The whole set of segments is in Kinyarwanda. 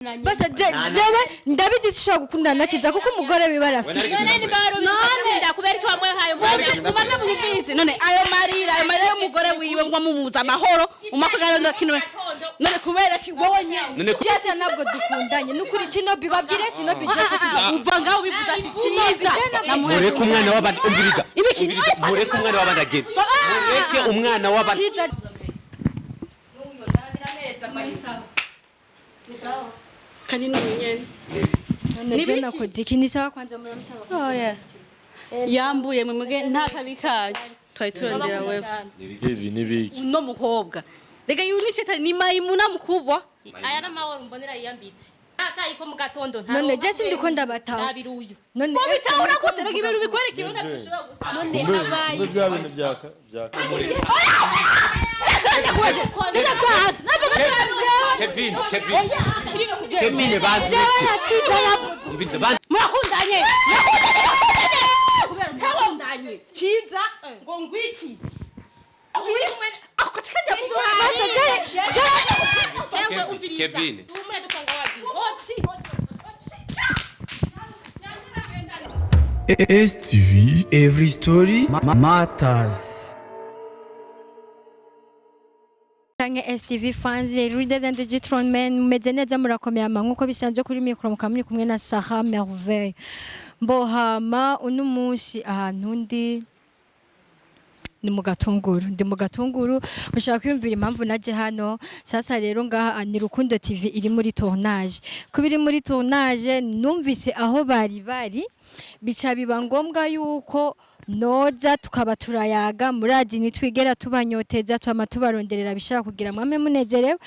Basa jewe ndabizi tushobora gukundana nakiza kuko umugore wibara afise none ni baro bizinda kubereka wamwe hayo ubanza mubizi none ayo marira y'umugore wiwe ngo mumuza amahoro umakugana ndakinwe none kubereka wowe nyine cyane nabwo dukundanye nukuri kino bibabwire kino bijye umva ngaho bivuza ati kiniza mureke umwana w'abandi umviriza mureke umwana w'abandi agenda mureke umwana w'abandi kanini nyene nje nakoze ikinisaba kwanza muramutsa yambuye mu muge ntakabikaye twari turondera wewe hivi nibiki no mukobwa rega yunishe ni mayimuna mukubwa aya namahoro mbonera yiyambitse akayiko mu gatondo none je sindikunda bataho nabiruyu none ko bitahura ko terega ibintu bikwereka ibintu none habaye bya bintu byaka Kevin banzi murakundanye murakundanye kiza ngo ngwiki Kevin STV Every Story Matters. Kange STV fans reader than the Gitron men meze neza murakomeye ama nkuko bisanzwe kuri mikro mukamuri kumwe na Sarah Merveille mbohama uno munsi ahantu ndi ni mu gatunguru mushaka kwiyumvira impamvu naje hano sasa rero ngaha ni Rukundo TV iri muri tournage kubiri muri tournage numvise aho bari bica biba ngombwa yuko noza tukaba turayaga murazi nitwigera tubanyoteza twama tubaronderera bishaka kugira mwame munezerewe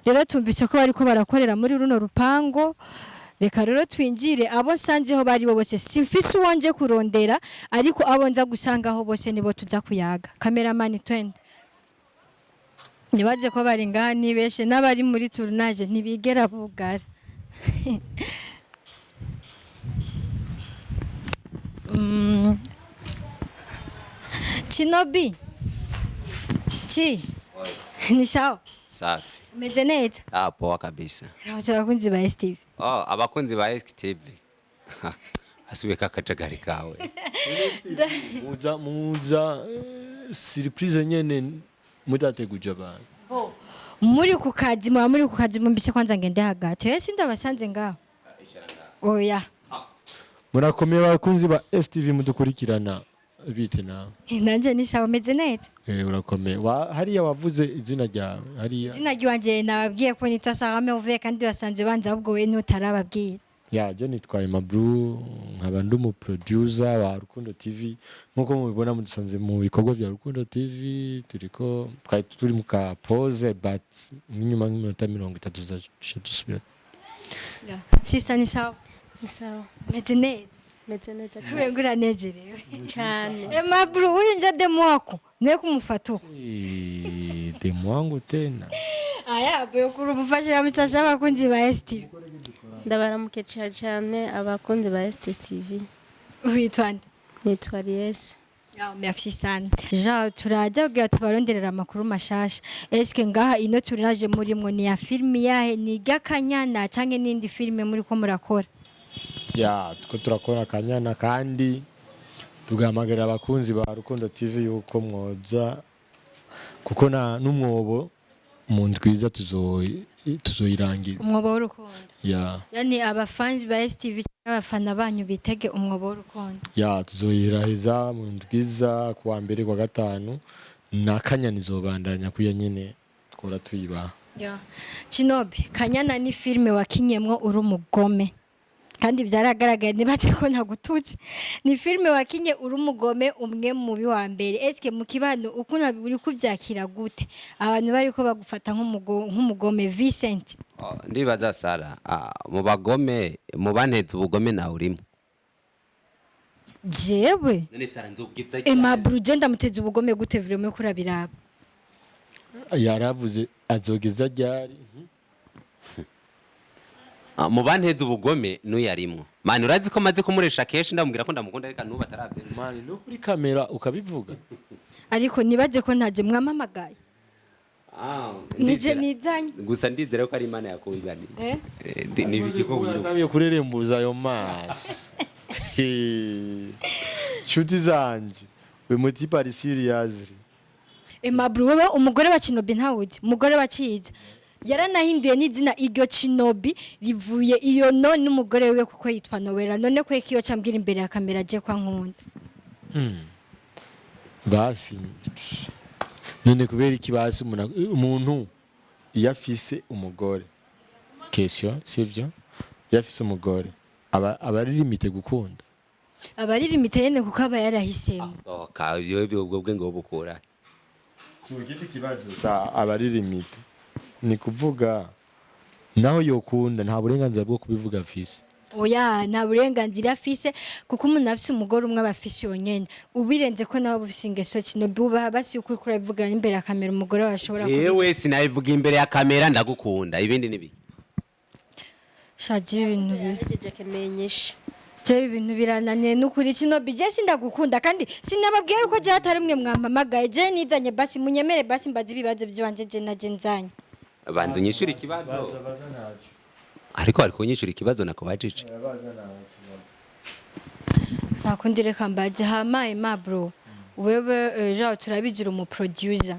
rero tumvise ko bariko barakorera muri runo rupango reka rero twinjire abo sanzeho bari bo bose simfise uwanje kurondera ariko abo nza gusangaho bose nibo tuza kuyaga cameraman twende nibaje ko bari ngaha nibeshe n'abari muri tournage ntibigera bugara Chinobi ni sawa safi umeze neza poa kabisa abakunzi ba STV abakunzi ba STV asubiye kakajagari kawe muza surprise nyene mudateguje abantu muri ku kazi mumbise kwanza ngende hagati ese ndabasanze ngaho oya murakomeye abakunzi ba STV mudukurikirana bite nawe nanje ni sawa meze neza urakomeye hariya wavuze izina ryawe hariya izina ryanje nababwiye ko nitwa Sarah Merveille kandi basanze banza ahubwo we nutarababwiye je nitwaye Mabru nkaba ndi mu producer wa Rukundo TV nkuko mubibona mudusanze mu bikorwa bya Rukundo TV turiko turi mu ka pause but nyuma y'iminota 30 dusubira sister ni sawa meze neza tubengura nezerewe cyane Mabru uyu nje demo wako ne kumufata demo wangu tena aya byo kurumufashira mitsasha abakunzi ba STV ndabaramuke cyane abakunzi ba STV witwande nitwa Yes merci sana ja turajya kugira tubaronderera amakuru mashasha eske ngaha ino turinaje muri mwo ni ya film yahe ni gakanyana canke nindi filme muri ko murakora tuko turakora kanyana kandi tugamagara abakunzi ba Rukundo TV yuko mwoza kuko na numwobo mu ndwiza tuzoyirangiza umwobo w'urukundo yani abafans ba STV abafana banyu bitege umwobo w'urukundo tuzoyirahiza mu ndwiza kuwa mbere kwa gatanu na kanyana izobandanya kuya nyene twora tuyiba Chinobi kanyana ni filme wakinyemwo uri umugome kandi byaragaragaye nibaze ko ntagututse ni filme wakinye uri umugome umwe mubi wa mbere eske mu kibano ukuna buri kubyakira gute abantu bari ko bagufata nk'umugome Vincent ndibaza Sara mu bagome mu bantetse ubugome nawe urimo jewe none Sara nzobwiza Mabru je ndamuteze ubugome gute vraiment kurabiraba yaravuze azogeza ryari mu banteze ubugome nuyarimwo mani urazi ko maze kumuresha keshi ndamubwira ko ndamukunda ariko nuba ataravye mani no kuri kamera ukabivuga ariko nibaje ko ntaje mwamamagaye nije nizanye gusa ndizera ko ari Imana yakunzaniye ni ibikiko Natangiye kurerembuza ayo maso. Nshuti zanje we mutipe ari seriously. Mabru wewe umugore wa Kinobi ntawuzi umugore wa Ciza yaranahinduye n'izina iryo Kinobi rivuye iyo none n'umugore wewe kuko yitwa Nowera none ko ikiyo cyambwira imbere ya kamera je kwa nkunda Basi none kubera iki basi umuntu yafise umugore question sivyo yafise umugore aba ari limite gukunda abari limite yene kuko aba yarahisemo ka ibyo ubwo bwe ngo bukura Sugiti kibazo sa abari limite ni kuvuga naho yokunda nta burenganzira bwo kubivuga afise oya nta burenganzira afise kuko umuntu afise umugore umwe abafise yonyene ubirenze ko nawe bufise ingeso Kinobi uba basi ukuri kurabivuga imbere ya kamera umugore washobora yewe sinabivuga imbere ya kamera ndagukunda ibindi nibi shaje ibintu yarejeje kemenyesha je ibintu birananiye n'ukuri Kinobi je sindagukunda kandi sinababwiye ko je atari mwe mwampamagaye je nizanye basi munyemere basi mbazi ibibazo byanje je naje nzanye banzu nyishura ikibazo ariko nyishura ikibazo nakubajije nakundi reka mbaje hamaye Mabro wewe jaho turabigira umu producer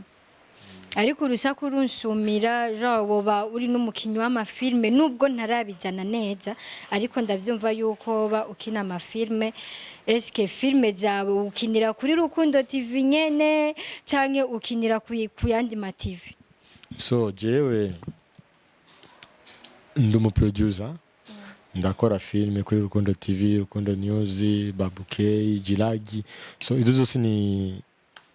ariko urusaku runsumira jaho boba uri n'umukinyi w'amafilme nubwo ntarabijana neza ariko ndavyumva yuko ba ukina amafilme eske filme zawe ukinira kuri Rukundo TV nyene canke ukinira ku yandi ma TV so jewe ndi umu producer ndakora filme kuri Rukundo TV Rukundo News Babukey Jilagi so izo zose ni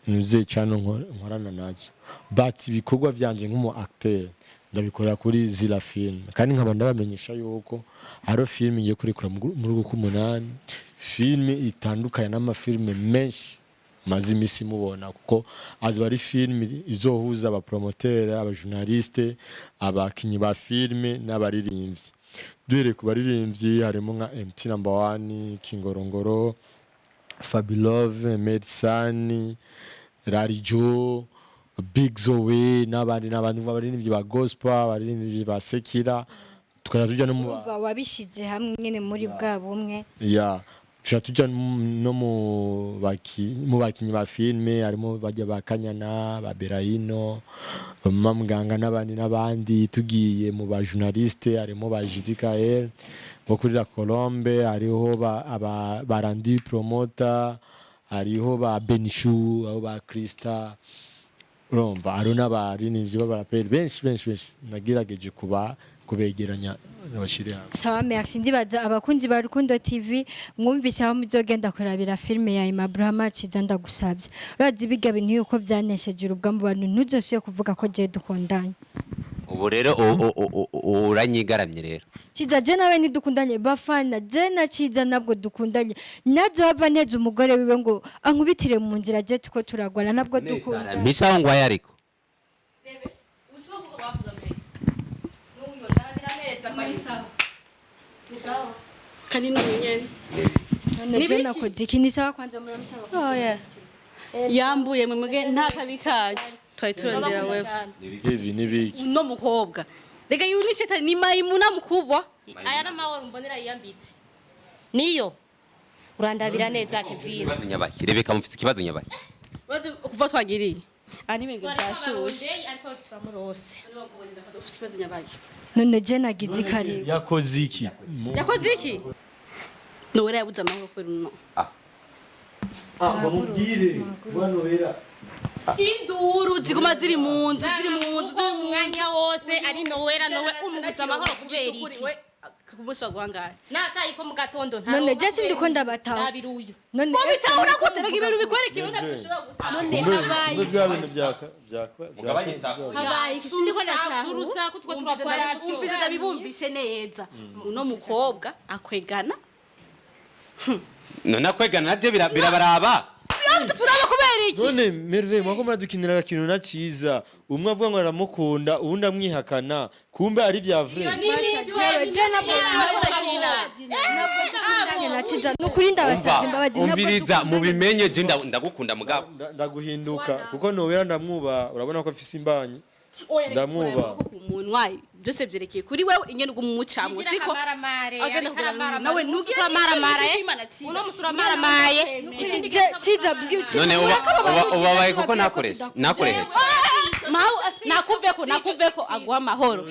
nuze cyane nkorana nazo but ibikorwa byanje nk'umu acteur ndabikora kuri zila film kandi nkaba ndabamenyesha yuko aro film ngiye kurikura muri uko 8 film itandukanye n'amafilme menshi maze imisi mubona kuko azo ari film izohuza aba promoteur aba journaliste abakinyi ba filme n'abaririmbyi duhere ku baririmbyi harimo nka MT number 1 Kingorongoro Fabilove Medsani Rarijo Big Zoe n'abandi baririmbyi ba gospel baririmbyi ba Sekira tukara tujya no mu wabishize hamwe nyene muri bwa bumwe tujya no mu bakinyi ba filme harimo bajya bakanyana ba Berahino Mamuganga n'abandi tugiye mu ba journaliste harimo ba JDKL bo kuri la Colombe hariho ba Randi promoter hariho ba Benishu abo ba Krista urumva hariho n'abari n'ivyo b'abaraperi benshi nagerageje kubegeranya abashiri hano sawa merci ndibaza abakunzi ba Rukundo TV mwumvise aho muzogenda kurabira filme ya Abraham Ciza ndagusabye urazi biga bintu yuko byanesheje urubwambo bantu ntuzosiye kuvuga ko je dukundanye ubu rero uranyigaramye rero Ciza je nawe ntidukundanye bafana je na Ciza nabwo dukundanye nazo bava neza umugore wiwe ngo ankubitire mu nzira je tuko turagwana nabwo dukundanye misha ngo yariko bebe usiba kuko bavuga mbere n'uyo nabira neza marisaho nisawa kandi n'unyene nije nakoze iki nisawa kwanza muramusaba oh yes yambuye mu muge nta kabikaye twari turondera wewe hivi nibiki no mukobwa rega yuni shetani ni maimuna mkubwa aya n'amahoro mbonera yiyambitse niyo urandabira neza Kevin ikibazo nyabaki rebeka mufite ikibazo nyabaki kuva twagiriye ani benge bwashushe ariko turamurose ikibazo nyabaki none je nagize kare yakoze iki Nowera yabuze amahoro kwera no bamubwire Nowera induru ziguma ziri mu nzu umwanya wose ari Nowera umubuza amahoro kubera iki kubusa guhangaye nakayi ko mu gatondo nta none je sindiko ndabataho nabiruyo none bobitahura kutereka ibintu bikora ikibuga dushobora none habaye bya bintu mugabanye isako habaye sindiko natahu urusaku two turakora umvize ndabibumvishe neza uno mukobwa akwegana none akwegana nabyo birabaraba turaba kubera iki none Merve mwako muradukinira ikintu na Ciza umwe avuga ngo aramukunda uwundi amwihakana kumbe ari bya vrai umviriza mubimenye je ndagukunda mugabo ndaguhinduka kuko Nowera ndamwuba urabona ko afise imbanyi ndamwubaha umunwa byose byerekeye kuri wewe ingene ugumucamwe siko agenda kugira nawe nugira uno musura maramaye Chiza none ubabaye kuko nakoresha nakuveko agwa amahoro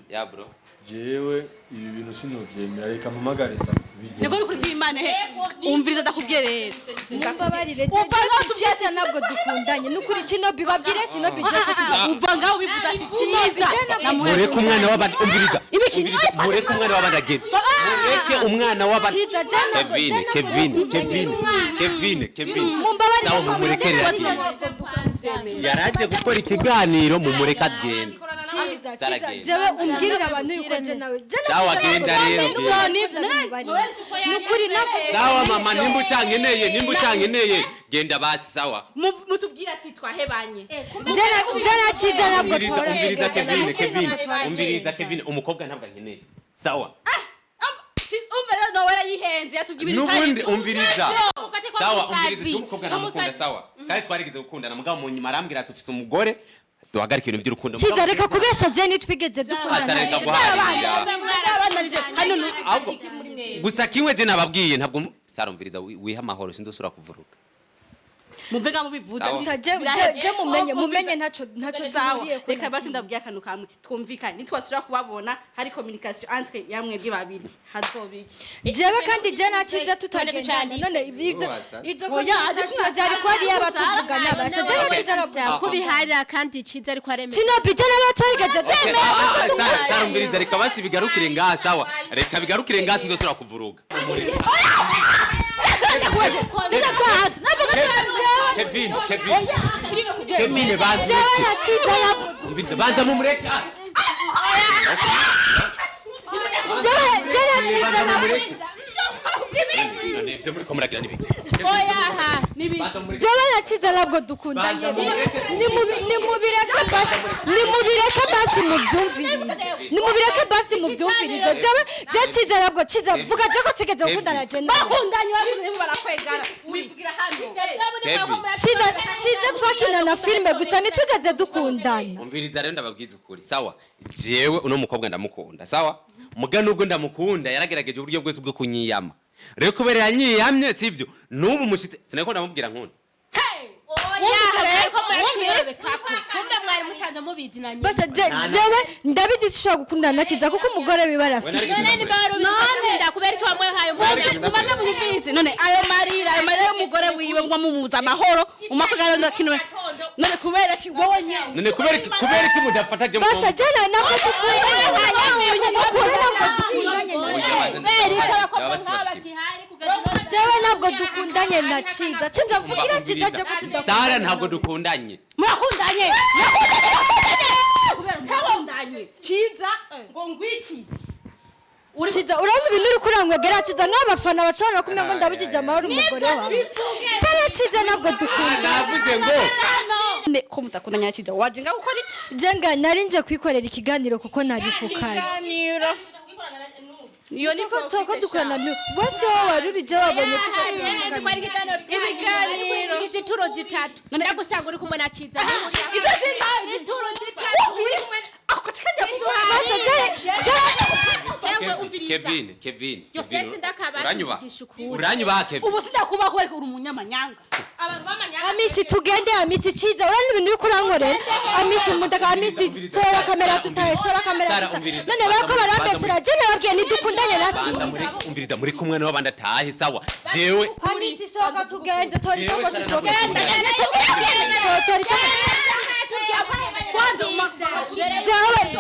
ya bro jewe ibi bintu sinovyemera reka mpamagare sa Nego uri kuri Imana he umviriza ndakubwiye rero mumbabarire Chiza ntabwo dukundanye nukuri kino bibabwire kino bijye umva ngaho bivuga ati Chiza mureke umwana w'abandi umviriza mureke umwana w'abandi agenda mureke umwana w'abandi Kevin sawa mumurekere yaraje gukora ikiganiro mumureka agenda Chiza jewe umbwirira abantu yuko je nawe sawa agenda rero nukuri nako sawa mama nimba ucankeneye genda basi sawa mutubwira ati twahebanye jana Chiza ntabwo umviriza Kevin umukobwa ntabwo ankeneye sawa umva rero nawe yarayihenze yatubwira ibintu n'ubundi umviriza sawa umviriza umukobwa namukunda sawa kandi twarigeze gukundana mugabo mu nyuma arambwira ati ufise umugore duhagarika ibintu by'urukundo Chiza reka kubesha je nitwigeze dukundana gusa kimwe je nababwiye ntabwo sarumviriza wiha amahoro sindosura kuvuruga muvega mubivuze je mumenye ntaco sawa reka basi ndabwiye akantu kamwe twumvikane nitwasura kubabona hari communication entre yamwe babiri hazobiki jewe kandi je naciza tutagendana none ibyo izo communication zari ko ari abatuvugana basha je naciza kubiharira kandi Chiza ariko aremera kino bije n'abatwigeze sarumviriza reka basi bigarukire ngaha sawa reka bigarukire ngaha sindosura kuvuruga Kevin banza banza mumureka jewe Chiza ntabwo dukundanye nimubireke basi mubyumvirize jewe Chiza ntabwo Chiza vuga je ko tugeze gukundana je bakundanye bavuze barakwegara wivugira hano Chiza twakinana filme gusa nitwigeze dukundana umviriza rero ndababwiza ukuri sawa jewe uno mukobwa ndamukunda sawa muga nubwo ndamukunda yaragerageje uburyo bwose bwo kunyiyama rero kubera yanyiyamye sivyo nubu mushite sinako ndamubwira nkunda basha jewe ndabizi tushobora gukundana na Chiza kuko umugore wiwe arafise none ayo marira y'umugore wiwe ngo mumuza amahoro umakugana ndakino none kubera ki wowe nyene none kubera ki mudafata je basha jana nako jewe ntabwo dukundanye na Chiza vugira Chiza je ko tudakundanye Sara ntabwo dukundanye murakundanye Chiza ngo ngwiki Chiza uranga ibintu uri kurangwegera Chiza nk'abafana bacana kumenya ngo ndabijije amahoro umugore wawe cyane Chiza ntabwo dukundanye navuze ngo ko mutakundanye Chiza waje nga gukora iki jenga nari nje kwikorera ikiganiro kuko nari ku kazi iyo niko toko dukorana bose warurije wabonye ibiganiro izituro zitatu ndagusanga uri kumwe na Chiza izituro zitatu Kevin uranyubaha Kevin ubu sindakuba ko uri umunyamanyanga Amisi tugende Amisi Chiza urani ibintu yuko urankorera Amisi mundaka Amisi tora kamera tutayishora kamera none bako barambeshera je nababwiye nidukundanye na Chiza umviriza muri kumwe n'abandi atahe sawa jewe Amisi soka tugende tori soko soka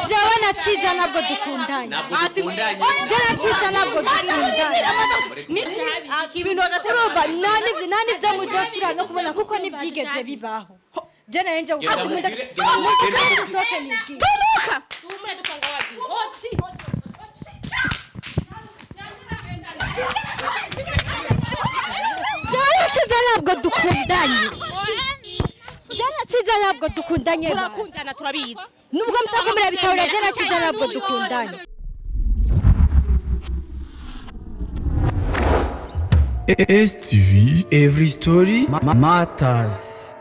jewe na Chiza ntabwo dukundanye je na Chiza ntabwo dukundanye ibintu bagateruva nani vyo mujosura no kubona kuko nivyigeze bibaho je na nje gukati munda soke nibwi tumuka tumure dusanga wapi jewe Chiza ntabwo dukundanye Jana Chiza ntabwo dukundanye turakundana turabizi nubwo mutakomera bitahura Jana Chiza ntabwo dukundanye STV, every story matters.